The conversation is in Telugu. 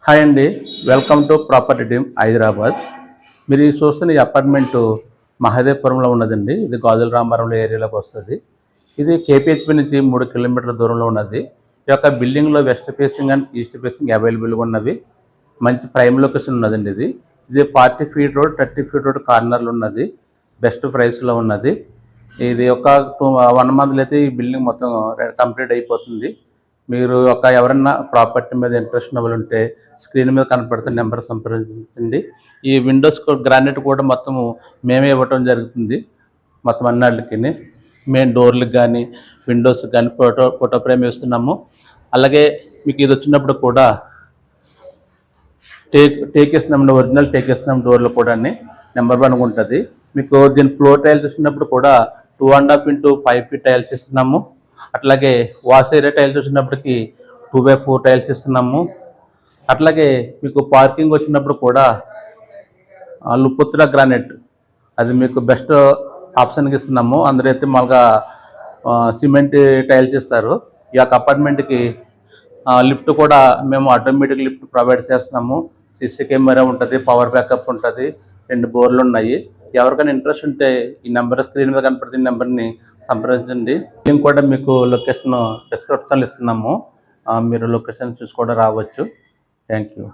హాయ్ అండి, welcome to property team Hyderabad. మీరు చూస్తున్న ఈ అపార్ట్మెంట్ మహదేవ్పురంలో ఉన్నదండి. ఇది గాజుల రామారంలో ఏరియాలోకి వస్తుంది. ఇది కేపీహెచ్పి నుంచి 3 కిలోమీటర్ల దూరంలో ఉన్నది. ఈ యొక్క బిల్డింగ్లో west facing and east facing అవైలబుల్గా ఉన్నవి. మంచి ప్రైమ్ లొకేషన్ ఉన్నదండి. ఇది 40 ఫీట్ రోడ్ 30 ఫీట్ రోడ్ కార్నర్లో ఉన్నది. బెస్ట్ ప్రైస్లో ఉన్నది. ఇది ఒక 1 మంత్లో అయితే ఈ బిల్డింగ్ మొత్తం కంప్లీట్ అయిపోతుంది. మీరు ఎవరన్నా ప్రాపర్టీ మీద ఇంట్రెస్ట్ ఉన్న వాళ్ళు ఉంటే స్క్రీన్ మీద కనపడుతున్న నెంబర్ సంప్రదించండి. ఈ విండోస్ గ్రానైట్ కూడా మొత్తం మేమే ఇవ్వటం జరుగుతుంది. మొత్తం అన్నిటికి మెయిన్ డోర్లకు కానీ విండోస్కి కానీ ఫోటో ఫ్రేమ్ ఇస్తున్నాము. అలాగే మీకు ఇది వచ్చినప్పుడు కూడా టేక్ ఇస్తున్నామండి. ఒరిజినల్ టేక్ ఇస్తున్నాం. డోర్లు కూడా నెంబర్ 1 ఉంటుంది. మీకు దీని ఫ్లోర్ టైల్స్ వచ్చినప్పుడు కూడా 2.5 into 5 feet టైల్స్ ఇస్తున్నాము. అట్లాగే వాష్ ఏరియా టైల్స్ వచ్చినప్పటికి 2x4 టైల్స్ ఇస్తున్నాము. అట్లాగే మీకు పార్కింగ్ వచ్చినప్పుడు కూడా లుపుత్ర గ్రానైట్ అది మీకు బెస్ట్ ఆప్షన్కి ఇస్తున్నాము. అందరూ అయితే మామూలుగా సిమెంట్ టైల్స్ ఇస్తారు. ఈ యొక్క అపార్ట్మెంట్కి లిఫ్ట్ కూడా మేము ఆటోమేటిక్ లిఫ్ట్ ప్రొవైడ్ చేస్తున్నాము. సీసీ కెమెరా ఉంటుంది, పవర్ బ్యాకప్ ఉంటుంది, 2 బోర్లు ఉన్నాయి. ఎవరికైనా ఇంట్రెస్ట్ ఉంటే ఈ నెంబర్ స్క్రీన్ మీద కనపడుతున్న నెంబర్ని సంప్రదించండి. మేము కూడా మీకు లొకేషన్ డిస్క్రిప్షన్లో ఇస్తున్నాము. మీరు లొకేషన్ చూసి కూడా రావచ్చు. Thank you.